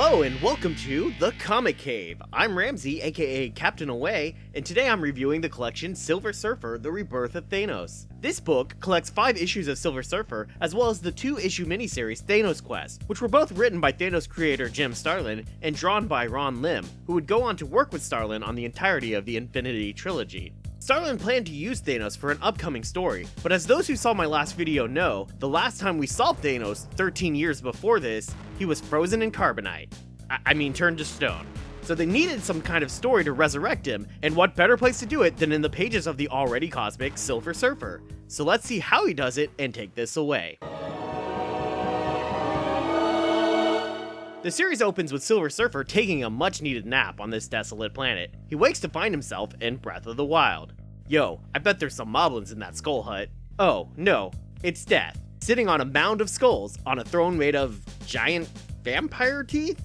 Hello and welcome to The Comic Cave. I'm Ramsey, aka Captain Away, and today I'm reviewing the collection Silver Surfer, The Rebirth of Thanos. This book collects 5 issues of Silver Surfer, as well as the 2-issue miniseries Thanos Quest, which were both written by Thanos creator Jim Starlin and drawn by Ron Lim, who would go on to work with Starlin on the entirety of the Infinity Trilogy. Starlin planned to use Thanos for an upcoming story, but as those who saw my last video know, the last time we saw Thanos, 13 years before this, he was frozen in carbonite. I mean turned to stone. So they needed some kind of story to resurrect him, and what better place to do it than in the pages of the already cosmic Silver Surfer. So let's see how he does it and take this away. The series opens with Silver Surfer taking a much needed nap on this desolate planet. He wakes to find himself in Breath of the Wild. Yo, I bet there's some moblins in that skull hut. Oh, no, it's Death, sitting on a mound of skulls on a throne made of giant vampire teeth?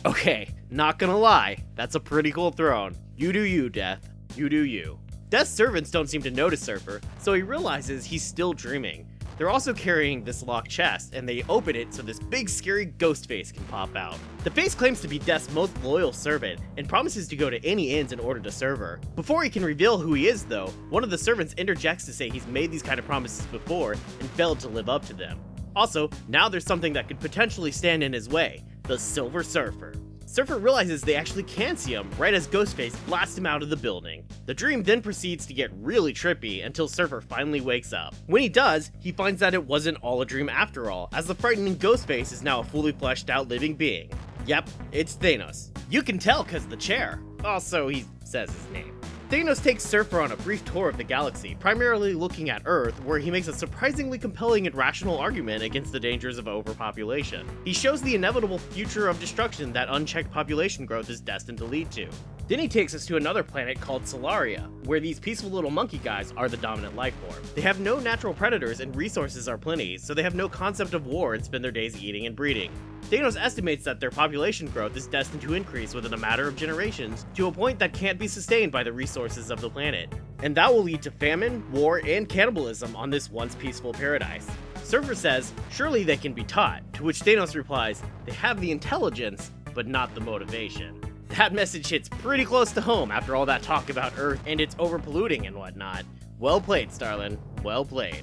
Okay, not gonna lie, that's a pretty cool throne. You do you, Death. You do you. Death's servants don't seem to notice Surfer, so he realizes he's still dreaming. They're also carrying this locked chest, and they open it so this big scary ghost face can pop out. The face claims to be Death's most loyal servant, and promises to go to any ends in order to serve her. Before he can reveal who he is though, one of the servants interjects to say he's made these kind of promises before and failed to live up to them. Also, now there's something that could potentially stand in his way, the Silver Surfer. Surfer realizes they actually can see him right as Ghostface blasts him out of the building. The dream then proceeds to get really trippy until Surfer finally wakes up. When he does, he finds that it wasn't all a dream after all, as the frightening Ghostface is now a fully fleshed out living being. Yep, it's Thanos. You can tell cause the chair. Also, he says his name. Thanos takes Surfer on a brief tour of the galaxy, primarily looking at Earth, where he makes a surprisingly compelling and rational argument against the dangers of overpopulation. He shows the inevitable future of destruction that unchecked population growth is destined to lead to. Then he takes us to another planet called Solaria, where these peaceful little monkey guys are the dominant life form. They have no natural predators and resources are plenty, so they have no concept of war and spend their days eating and breeding. Thanos estimates that their population growth is destined to increase within a matter of generations to a point that can't be sustained by the resources of the planet. And that will lead to famine, war, and cannibalism on this once peaceful paradise. Surfer says, surely they can be taught, to which Thanos replies, they have the intelligence, but not the motivation. That message hits pretty close to home after all that talk about Earth and its overpolluting and whatnot. Well played, Starlin. Well played.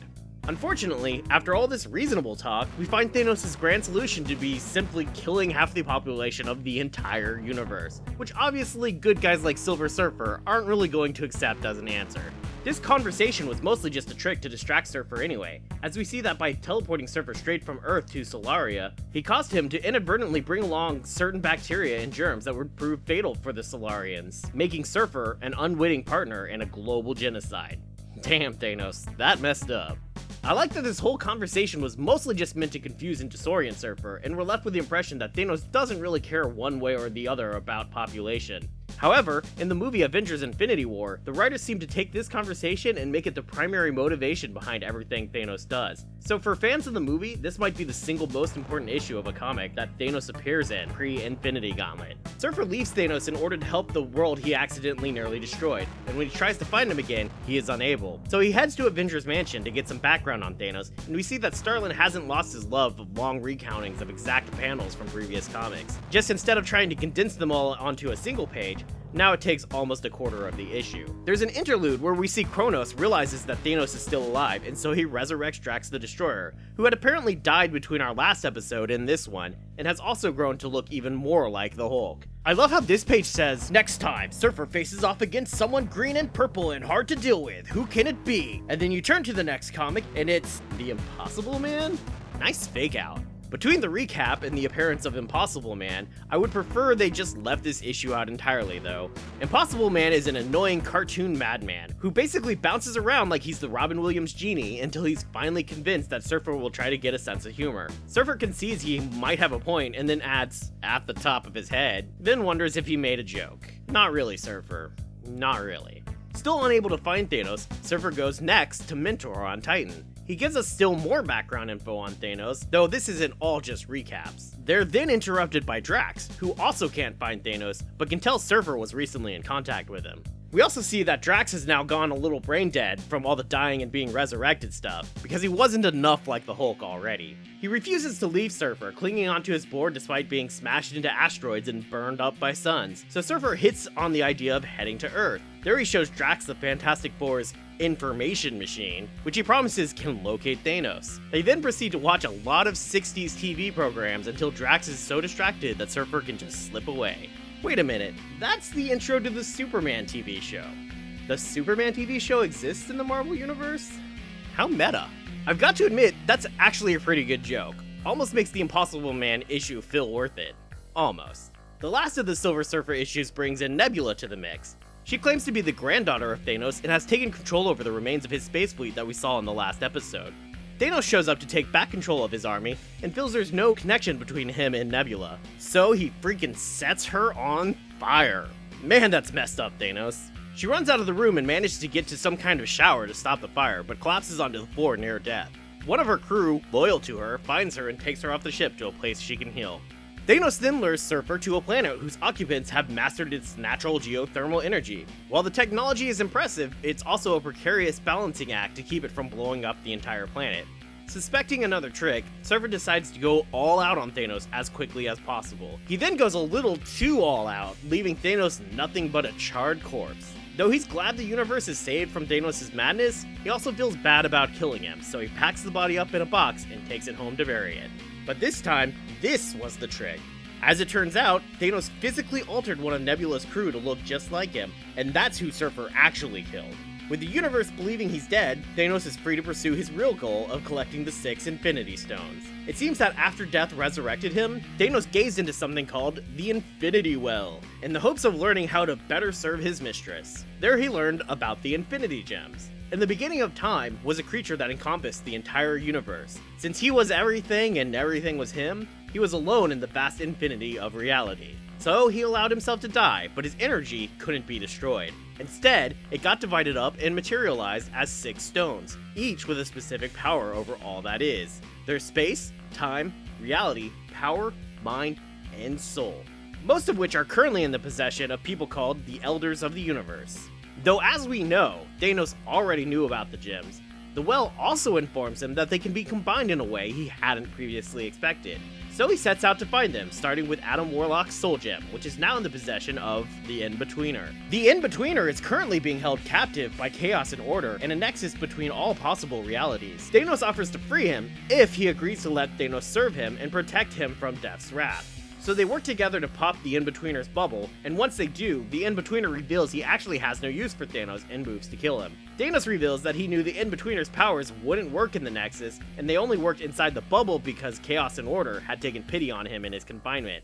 Unfortunately, after all this reasonable talk, we find Thanos' grand solution to be simply killing half the population of the entire universe, which obviously good guys like Silver Surfer aren't really going to accept as an answer. This conversation was mostly just a trick to distract Surfer anyway, as we see that by teleporting Surfer straight from Earth to Solaria, he caused him to inadvertently bring along certain bacteria and germs that would prove fatal for the Solarians, making Surfer an unwitting partner in a global genocide. Damn, Thanos, that messed up. I like that this whole conversation was mostly just meant to confuse and disorient Surfer, and we're left with the impression that Thanos doesn't really care one way or the other about population. However, in the movie Avengers Infinity War, the writers seem to take this conversation and make it the primary motivation behind everything Thanos does. So for fans of the movie, this might be the single most important issue of a comic that Thanos appears in pre-Infinity Gauntlet. Surfer leaves Thanos in order to help the world he accidentally nearly destroyed, and when he tries to find him again, he is unable. So he heads to Avengers Mansion to get some background on Thanos, and we see that Starlin hasn't lost his love of long recountings of exact panels from previous comics. Just instead of trying to condense them all onto a single page, now it takes almost a quarter of the issue. There's an interlude where we see Kronos realizes that Thanos is still alive, and so he resurrects Drax the Destroyer, who had apparently died between our last episode and this one, and has also grown to look even more like the Hulk. I love how this page says, next time, Surfer faces off against someone green and purple and hard to deal with. Who can it be? And then you turn to the next comic, and it's the Impossible Man? Nice fake out. Between the recap and the appearance of Impossible Man, I would prefer they just left this issue out entirely though. Impossible Man is an annoying cartoon madman, who basically bounces around like he's the Robin Williams genie until he's finally convinced that Surfer will try to get a sense of humor. Surfer concedes he might have a point and then adds, at the top of his head, then wonders if he made a joke. Not really, Surfer. Not really. Still unable to find Thanos, Surfer goes next to Mentor on Titan. He gives us still more background info on Thanos, though this isn't all just recaps. They're then interrupted by Drax, who also can't find Thanos, but can tell Surfer was recently in contact with him. We also see that Drax has now gone a little brain dead from all the dying and being resurrected stuff, because he wasn't enough like the Hulk already. He refuses to leave Surfer, clinging onto his board despite being smashed into asteroids and burned up by suns, so Surfer hits on the idea of heading to Earth. There he shows Drax the Fantastic Four's information machine, which he promises can locate Thanos. They then proceed to watch a lot of 60s TV programs until Drax is so distracted that Surfer can just slip away. Wait a minute, that's the intro to the Superman TV show. The Superman TV show exists in the Marvel Universe? How meta. I've got to admit, that's actually a pretty good joke. Almost makes the Impossible Man issue feel worth it. Almost. The last of the Silver Surfer issues brings in Nebula to the mix. She claims to be the granddaughter of Thanos and has taken control over the remains of his space fleet that we saw in the last episode. Thanos shows up to take back control of his army, and feels there's no connection between him and Nebula. So he freaking sets her on fire. Man, that's messed up, Thanos. She runs out of the room and manages to get to some kind of shower to stop the fire, but collapses onto the floor near death. One of her crew, loyal to her, finds her and takes her off the ship to a place she can heal. Thanos then lures Surfer to a planet whose occupants have mastered its natural geothermal energy. While the technology is impressive, it's also a precarious balancing act to keep it from blowing up the entire planet. Suspecting another trick, Surfer decides to go all out on Thanos as quickly as possible. He then goes a little too all out, leaving Thanos nothing but a charred corpse. Though he's glad the universe is saved from Thanos' madness, he also feels bad about killing him, so he packs the body up in a box and takes it home to bury it. But this time, this was the trick. As it turns out, Thanos physically altered one of Nebula's crew to look just like him, and that's who Surfer actually killed. With the universe believing he's dead, Thanos is free to pursue his real goal of collecting the 6 Infinity Stones. It seems that after death resurrected him, Thanos gazed into something called the Infinity Well, in the hopes of learning how to better serve his mistress. There he learned about the Infinity Gems. In the beginning of time was a creature that encompassed the entire universe. Since he was everything and everything was him, he was alone in the vast infinity of reality. So he allowed himself to die, but his energy couldn't be destroyed. Instead, it got divided up and materialized as 6 stones, each with a specific power over all that is. There's space, time, reality, power, mind, and soul. Most of which are currently in the possession of people called the Elders of the Universe. Though as we know, Thanos already knew about the gems, the well also informs him that they can be combined in a way he hadn't previously expected. So he sets out to find them, starting with Adam Warlock's Soul Gem, which is now in the possession of the In-Betweener. The In-Betweener is currently being held captive by Chaos and Order in a nexus between all possible realities. Thanos offers to free him if he agrees to let Thanos serve him and protect him from Death's wrath. So they work together to pop the In-Betweener's bubble, and once they do, the In-Betweener reveals he actually has no use for Thanos and moves to kill him. Thanos reveals that he knew the In-Betweener's powers wouldn't work in the Nexus, and they only worked inside the bubble because Chaos and Order had taken pity on him in his confinement.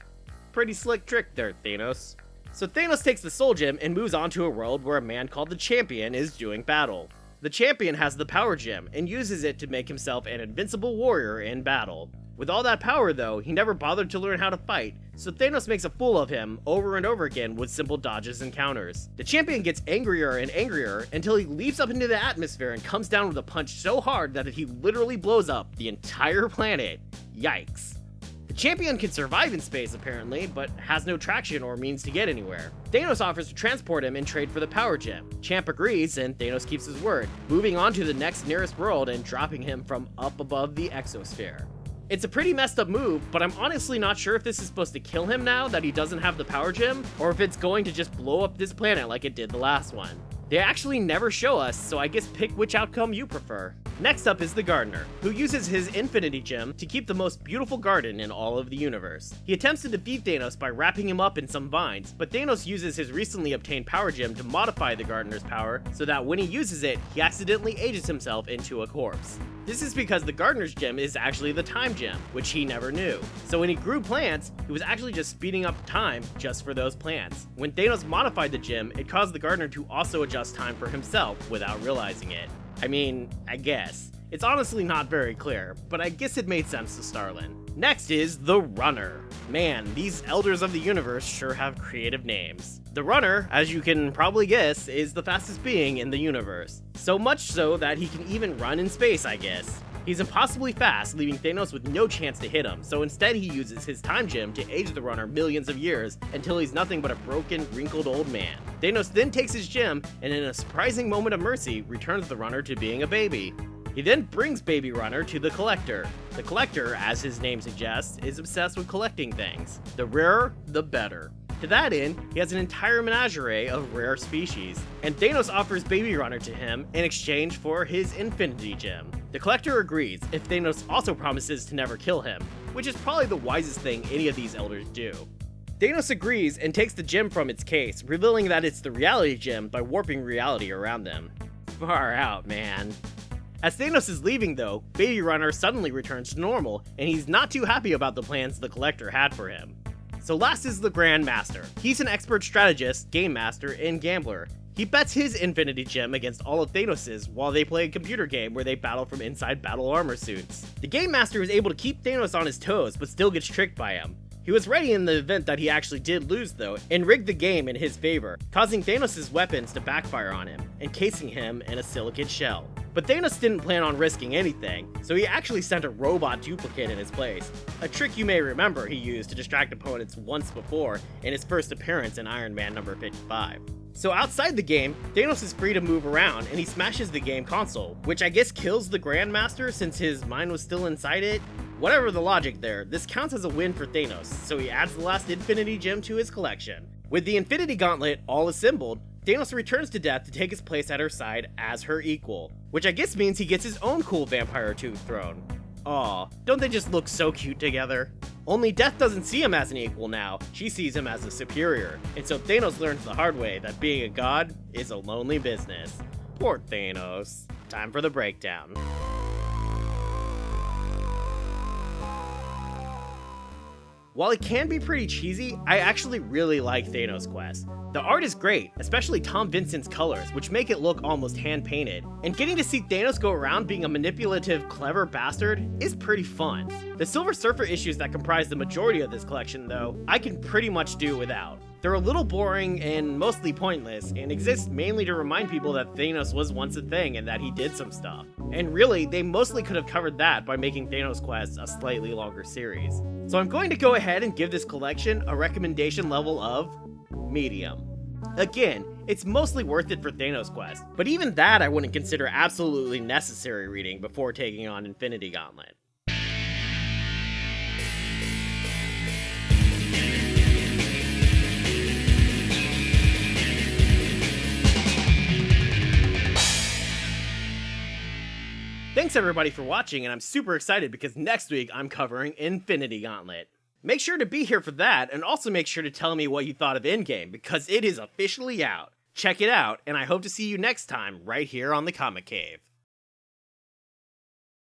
Pretty slick trick there, Thanos. So Thanos takes the Soul Gem and moves on to a world where a man called the Champion is doing battle. The Champion has the Power Gem, and uses it to make himself an invincible warrior in battle. With all that power though, he never bothered to learn how to fight, so Thanos makes a fool of him over and over again with simple dodges and counters. The Champion gets angrier and angrier until he leaps up into the atmosphere and comes down with a punch so hard that he literally blows up the entire planet. Yikes. The Champion can survive in space apparently, but has no traction or means to get anywhere. Thanos offers to transport him and trade for the Power Gem. Champ agrees and Thanos keeps his word, moving on to the next nearest world and dropping him from up above the exosphere. It's a pretty messed up move, but I'm honestly not sure if this is supposed to kill him now that he doesn't have the Power Gem, or if it's going to just blow up this planet like it did the last one. They actually never show us, so I guess pick which outcome you prefer. Next up is the Gardener, who uses his Infinity Gem to keep the most beautiful garden in all of the universe. He attempts to defeat Thanos by wrapping him up in some vines, but Thanos uses his recently obtained Power Gem to modify the Gardener's power so that when he uses it, he accidentally ages himself into a corpse. This is because the Gardener's Gem is actually the Time Gem, which he never knew. So when he grew plants, he was actually just speeding up time just for those plants. When Thanos modified the gem, it caused the Gardener to also adjust time for himself without realizing it. I mean, I guess. It's honestly not very clear, but I guess it made sense to Starlin. Next is the Runner. Man, these Elders of the Universe sure have creative names. The Runner, as you can probably guess, is the fastest being in the universe. So much so that he can even run in space, I guess. He's impossibly fast, leaving Thanos with no chance to hit him, so instead he uses his time gem to age the runner millions of years until he's nothing but a broken, wrinkled old man. Thanos then takes his gem and in a surprising moment of mercy returns the runner to being a baby. He then brings Baby Runner to the Collector. The Collector, as his name suggests, is obsessed with collecting things. The rarer, the better. To that end, he has an entire menagerie of rare species, and Thanos offers Baby Runner to him in exchange for his Infinity Gem. The Collector agrees if Thanos also promises to never kill him, which is probably the wisest thing any of these elders do. Thanos agrees and takes the gem from its case, revealing that it's the reality gem by warping reality around them. Far out, man. As Thanos is leaving though, Baby Runner suddenly returns to normal, and he's not too happy about the plans the Collector had for him. So last is the Grand Master. He's an expert strategist, game master, and gambler. He bets his Infinity Gem against all of Thanos's while they play a computer game where they battle from inside battle armor suits. The Game Master is able to keep Thanos on his toes, but still gets tricked by him. He was ready in the event that he actually did lose though, and rigged the game in his favor, causing Thanos' weapons to backfire on him, encasing him in a silicate shell. But Thanos didn't plan on risking anything, so he actually sent a robot duplicate in his place, a trick you may remember he used to distract opponents once before in his first appearance in Iron Man number 55. So outside the game, Thanos is free to move around, and he smashes the game console, which I guess kills the Grandmaster since his mind was still inside it? Whatever the logic there, this counts as a win for Thanos, so he adds the last Infinity Gem to his collection. With the Infinity Gauntlet all assembled, Thanos returns to Death to take his place at her side as her equal, which I guess means he gets his own cool vampire tooth throne. Aw, don't they just look so cute together? Only Death doesn't see him as an equal now, she sees him as a superior, and so Thanos learns the hard way that being a god is a lonely business. Poor Thanos. Time for the breakdown. While it can be pretty cheesy, I actually really like Thanos Quest. The art is great, especially Tom Vincent's colors, which make it look almost hand-painted. And getting to see Thanos go around being a manipulative, clever bastard is pretty fun. The Silver Surfer issues that comprise the majority of this collection, though, I can pretty much do without. They're a little boring and mostly pointless, and exist mainly to remind people that Thanos was once a thing and that he did some stuff. And really, they mostly could have covered that by making Thanos Quest a slightly longer series. So I'm going to go ahead and give this collection a recommendation level of medium. Again, it's mostly worth it for Thanos Quest, but even that I wouldn't consider absolutely necessary reading before taking on Infinity Gauntlet. Thanks everybody for watching, and I'm super excited because next week I'm covering Infinity Gauntlet. Make sure to be here for that, and also make sure to tell me what you thought of Endgame, because it is officially out. Check it out, and I hope to see you next time right here on the Comic Cave.